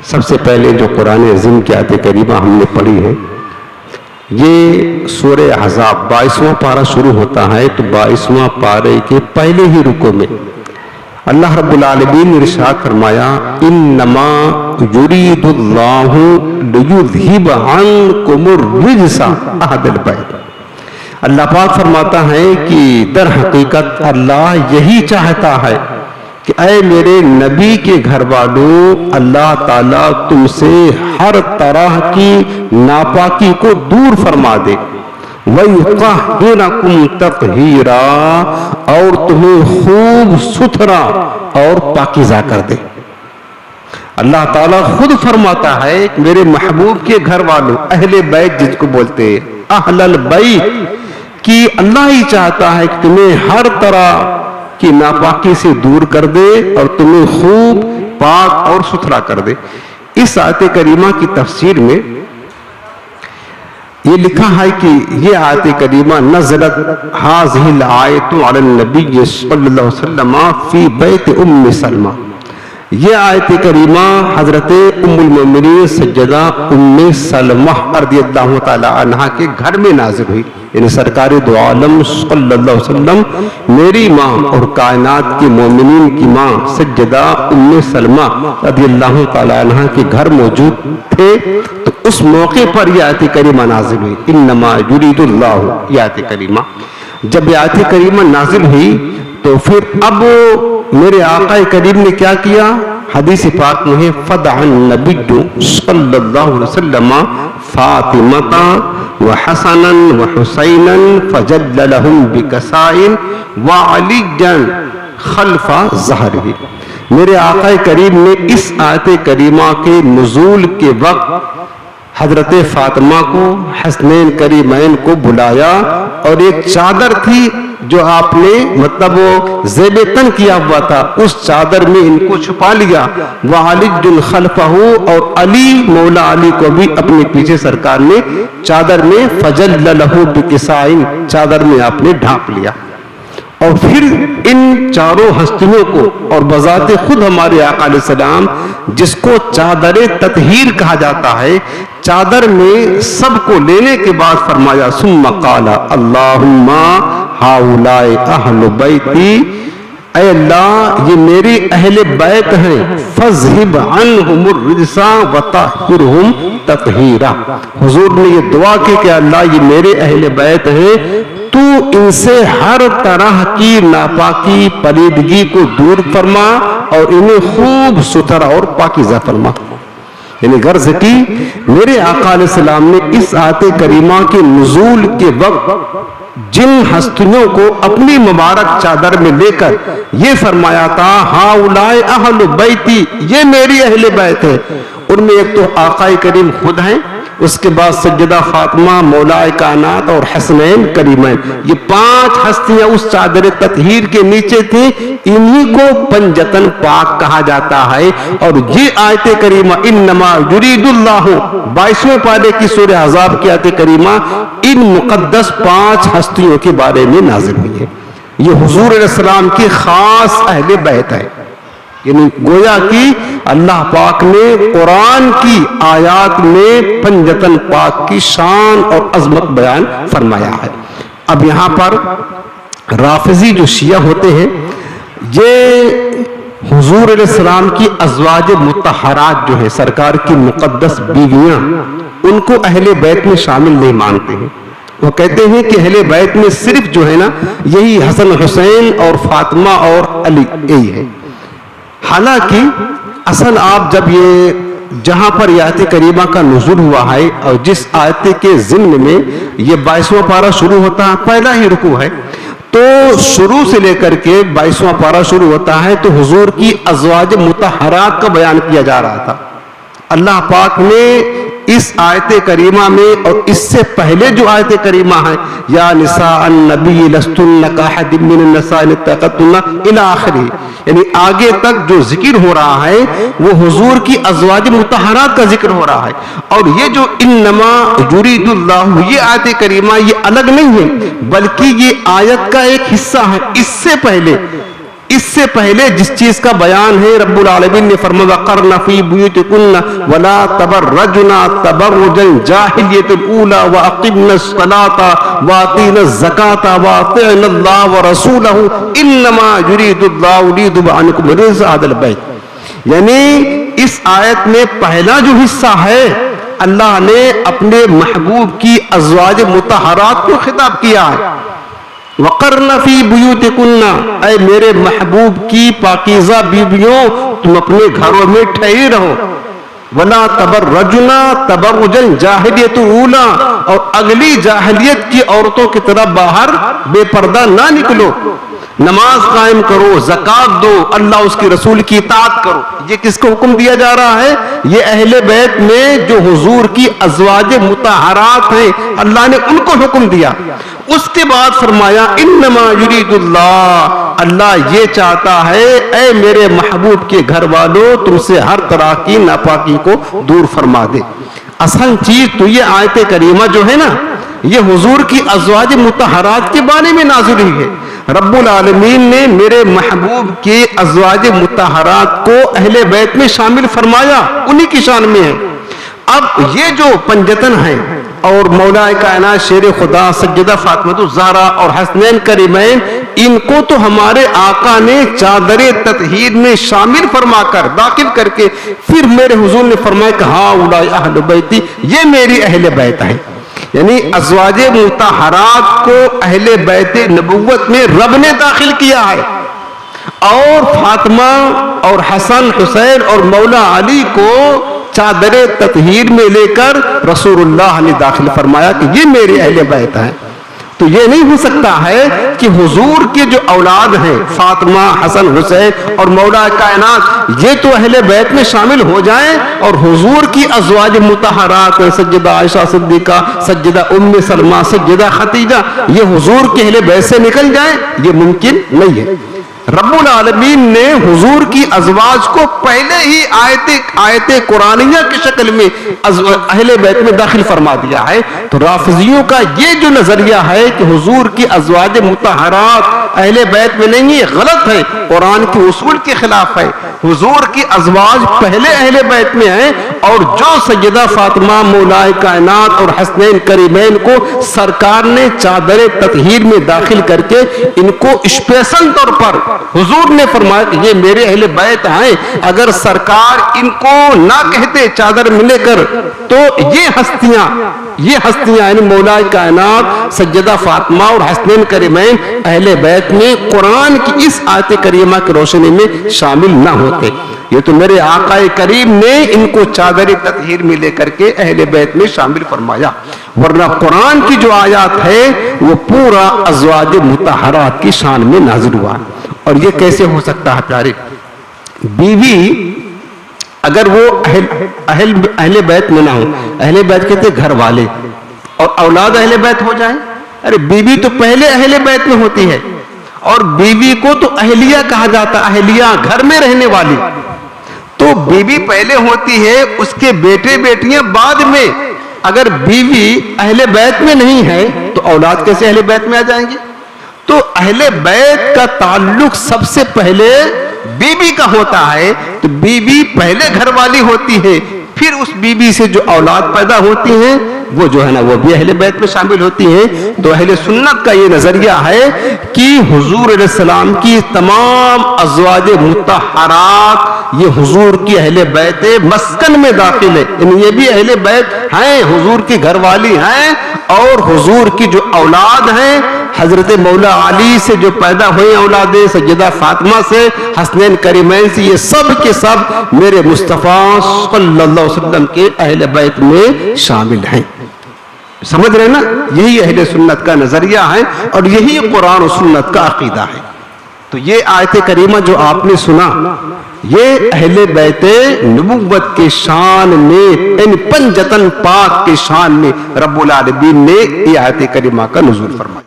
سب سے پہلے جو قرآن عظیم کی آیت کریمہ ہم نے پڑھی ہے، یہ سورہ احزاب 22واں پارہ شروع ہوتا ہے، تو 22واں پارے کے پہلے ہی رکوع میں اللہ رب العالمین نے ارشاد فرمایا انما یرید اللہ لیذھب عنکم الرجس اہل البیت۔ اللہ پاک فرماتا ہے کہ در حقیقت اللہ یہی چاہتا ہے کہ اے میرے نبی کے گھر والوں، اللہ تعالیٰ تم سے ہر طرح کی ناپاکی کو دور فرما دے، وَيُطَهِّرَكُمْ تَطْهِيرًا، اور تمہیں خوب ستھرا اور پاکیزہ کر دے۔ اللہ تعالیٰ خود فرماتا ہے کہ میرے محبوب کے گھر والوں، اہل بیت جس کو بولتے ہیں، اہل البیت، کہ اللہ ہی چاہتا ہے کہ تمہیں ہر طرح کی ناپاکی سے دور کر دے اور تمہیں خوب پاک اور ستھرا کر دے۔ اس آیت کریمہ کی تفسیر میں یہ لکھا ہے کہ یہ آیت کریمہ نزلت هذه الآیت علی النبی صلی اللہ علیہ وسلم فی بیت ام سلمہ۔ یہ آیت کریمہ حضرت ام المؤمنین سیدہ ام سلمہ رضی اللہ تعالی عنہا کے گھر میں نازل ہوئی، یعنی سرکار دو عالم صلی اللہ علیہ وسلم میری ماں اور کائنات کے مومنین کی ماں سیدہ ام سلمہ رضی اللہ تعالی عنہا کے گھر موجود تھے، تو اس موقع پر یہ آیت کریمہ نازل ہوئی، انما یرید اللہ۔ یہ آیت کریمہ جب یہ آیت کریمہ نازل ہوئی تو پھر اب میرے آقا کریم نے کیا کیا؟ حدیث پاک میں ہے فدع النبی صلی اللہ علیہ وسلم فاطمہ وحسنا وحسینا فجل لهم بکسائن وعلیا خلف ظہرہ۔ میرے آقا کریم نے اس آیت کریمہ کے نزول کے وقت حضرت فاطمہ کو، حسنین کریمین کو بلایا، اور ایک چادر تھی جو آپ نے مطلب وہ زیب تن کیا ہوا تھا، اس چادر میں ان کو چھپا لیا، وعلی خلفہ، اور علی مولا علی کو بھی اپنے پیچھے سرکار نے چادر میں فجل لہ بکسائن، چادر میں آپ نے ڈھانپ لیا۔ اور پھر ان چاروں ہستیوں کو، اور بذات خود ہمارے آقا علیہ السلام جس کو چادر تطہیر کہا جاتا ہے، چادر میں سب کو لینے کے بعد فرمایا ثم قال اللہم ہؤلاء اہل بیتی، اے اللہ یہ میری اہل بیت ہیں، فاذھب عنہم الرجس وطہرہم تطہیرا۔ حضور نے یہ دعا کی کہ اللہ یہ میرے اہل بیت ہیں، تو ان سے ہر طرح کی ناپاکی پلیدگی کو دور فرما اور انہیں خوب ستھرا اور پاکیزہ فرما۔ یعنی غرض کی میرے آقا علیہ السلام نے اس آیت کریمہ کے نزول کے وقت جن ہستیوں کو اپنی مبارک چادر میں لے کر یہ فرمایا تھا ہؤلاء اہل بیتی، یہ میری اہل بیت ہے، ان میں ایک تو آقا کریم خود ہیں، اس کے بعد سیدہ فاطمہ مولا کائنات اور حسنین کریمین، یہ 5 ہستیاں اس چادر تطہیر کے نیچے تھیں، انہی کو پنجتن پاک کہا جاتا ہے۔ اور یہ آیت کریمہ انما یرید اللہ 22ویں پارے کی سورہ احزاب کی آیت کریمہ ان مقدس 5 ہستیوں کے بارے میں نازل ہوئی ہے۔ یہ حضور علیہ السلام کی خاص اہل بیت ہے، یعنی گویا کہ اللہ پاک نے قرآن کی آیات میں پنجتن پاک کی شان اور عظمت بیان فرمایا ہے۔ اب یہاں پر رافضی جو شیعہ ہوتے ہیں، یہ حضور علیہ السلام کی ازواج مطہرات جو ہے، سرکار کی مقدس بیویاں، ان کو اہل بیت میں شامل نہیں مانتے ہیں۔ وہ کہتے ہیں کہ اہل بیت میں صرف جو ہے نا یہی حسن حسین اور فاطمہ اور علی یہی ہے۔ حالانکہ اصل آپ جب یہ جہاں پر یہ آیت کریمہ کا نزول ہوا ہے اور جس آیت کے ضمن میں یہ 22واں پارہ شروع ہوتا ہے، پہلا ہی رکوع ہے، تو شروع سے لے کر کے 22واں پارہ شروع ہوتا ہے تو حضور کی ازواج مطہرات کا بیان کیا جا رہا تھا۔ اللہ پاک نے اس آیت کریمہ میں اور اس سے پہلے جو آیت کریمہ ہے یا نساء النبی لستن کاحد من النساء ان اتقیتن الی آخری، یعنی آگے تک جو ذکر ہو رہا ہے وہ حضور کی ازواج مطہرات کا ذکر ہو رہا ہے۔ اور یہ جو انما یرید اللہ، یہ آیت کریمہ یہ الگ نہیں ہے بلکہ یہ آیت کا ایک حصہ ہے۔ اس سے پہلے اس سے پہلے جس چیز کا بیان ہے رب العالمین نے فرمایا وقرن فی بیوتکن ولا تبرجن تبرج الجاہلیۃ الاولی واقمن الصلاۃ واتین الزکاۃ واطعن اللہ ورسولہ انما یرید اللہ لیذهب عنکم الرجس اہل البیت. یعنی اس آیت میں پہلا جو حصہ ہے اللہ نے اپنے محبوب کی ازواج مطہرات کو خطاب کیا ہے. وقرن فی بیوتکن، اے میرے محبوب کی پاکیزہ بیویوں تم اپنے گھروں میں ٹھہری رہو. ولا تبرجن تبرج الجاہلیۃ الاولی، اور اگلی جاہلیت کی عورتوں کی طرح باہر بے پردہ نہ نکلو. نماز قائم کرو، زکات دو، اللہ اس کے رسول کی اطاعت کرو. یہ کس کو حکم دیا جا رہا ہے؟ یہ اہل بیت میں جو حضور کی ازواج مطہرات ہیں اللہ نے ان کو حکم دیا. اس کے بعد فرمایا انما یرید اللہ، اللہ یہ چاہتا ہے اے میرے محبوب کے گھر والوں تم سے ہر طرح کی ناپاکی کو دور فرما دے. اصل چیز تو یہ آیت کریمہ جو ہے نا یہ حضور کی ازواج مطہرات کے بارے میں نازل ہوئی ہے. رب العالمین نے میرے محبوب کے ازواج مطہرات کو اہل بیت میں شامل فرمایا، انہی کی شان میں ہے. اب یہ جو پنجتن ہیں اور مولا کائنات شیر خدا سیدہ فاطمہ الزہرا اور حسنین کریمین، ان کو تو ہمارے آقا نے چادر تطہیر میں شامل فرما کر داخل کر کے پھر میرے حضور نے فرمایا کہ ہاں اولئک اہل بیتی، یہ میری اہل بیت ہے. یعنی ازواج مطہرات کو اہل بیت نبوت میں رب نے داخل کیا ہے، اور فاطمہ اور حسن حسین اور مولا علی کو چادر تطہیر میں لے کر رسول اللہ نے داخل فرمایا کہ یہ میرے اہل بیت ہیں. تو یہ نہیں ہو سکتا ہے کہ حضور کے جو اولاد ہیں فاطمہ حسن حسین اور مولا کائنات یہ تو اہل بیت میں شامل ہو جائیں اور حضور کی ازواج مطہرات سیدہ عائشہ صدیقہ، سیدہ ام سلمہ، سیدہ خدیجہ یہ حضور کے اہل بیت سے نکل جائیں، یہ ممکن نہیں ہے. رب العالمین نے حضور کی ازواج کو پہلے ہی آیت قرآنیہ کی شکل میں اہل بیت میں داخل فرما دیا ہے. تو رافضیوں کا یہ جو نظریہ ہے کہ حضور کی ازواج مطہرات اہل بیت میں نہیں، یہ غلط ہے، قرآن کے اصول کے خلاف ہے. حضور کی ازواج پہلے اہل بیت میں ہیں، اور جو سیدہ فاطمہ مولا کائنات اور حسنین کریمین کو سرکار نے چادر تطہیر میں داخل کر کے ان کو اسپیشل طور پر حضور نے فرمایا کہ یہ میرے اہل بیت ہیں. اگر سرکار ان کو نہ کہتے چادر میں لے کر تو یہ ہستیاں یعنی مولا کائنات سیدہ فاطمہ اور حسنین کریمین اہل بیت میں قرآن کی اس آیت کریمہ کی روشنی میں شامل نہ ہوتے. یہ تو میرے آقا کریم نے ان کو چادر تطہیر میں لے کر کے اہل بیت میں شامل فرمایا، ورنہ قرآن کی جو آیات ہے وہ پورا ازواج مطہرات کی شان میں نازل ہوا. اور یہ کیسے ہو سکتا ہے پیارے؟ بیوی اگر وہ اہل بیت میں نہ ہو، اہل بیت کہتے گھر والے، اور اولاد اہل بیت ہو جائیں، ارے بیوی تو پہلے اہل بیت میں ہوتی ہے، اور بیوی کو تو اہلیہ کہا جاتا، اہلیہ گھر میں رہنے والی. تو بیوی پہلے ہوتی ہے، اس کے بیٹے بیٹیاں بعد میں. اگر بیوی اہل بیت میں نہیں ہے تو اولاد کیسے اہل بیت میں آ جائیں گے؟ تو اہل بیت کا تعلق سب سے پہلے بیوی کا ہوتا ہے. تو بیوی پہلے گھر والی ہوتی ہے، پھر اس بیوی سے جو اولاد پیدا ہوتی ہیں وہ جو ہے نا وہ بھی اہل بیت میں شامل ہوتی ہیں. تو اہل سنت کا یہ نظریہ ہے کہ حضور علیہ السلام کی تمام ازواج مطہرات یہ حضور کی اہل بیت مسکن میں داخل ہے، یعنی یہ بھی اہل بیت ہیں، حضور کی گھر والی ہیں. اور حضور کی جو اولاد ہیں حضرت مولا علی سے جو پیدا ہوئے اولادیں، سیدہ فاطمہ سے، حسنین کریمین سے، یہ سب کے سب میرے مصطفیٰ صلی اللہ علیہ وسلم کے اہل بیت میں شامل ہیں. سمجھ رہے نا؟ یہی اہل سنت کا نظریہ ہے اور یہی قرآن و سنت کا عقیدہ ہے. تو یہ آیت کریمہ جو آپ نے سنا یہ اہل بیت نبوت کے شان میں، ان پنجتن پاک کے شان میں رب العالمین نے یہ آیت کریمہ کا نزول فرمایا.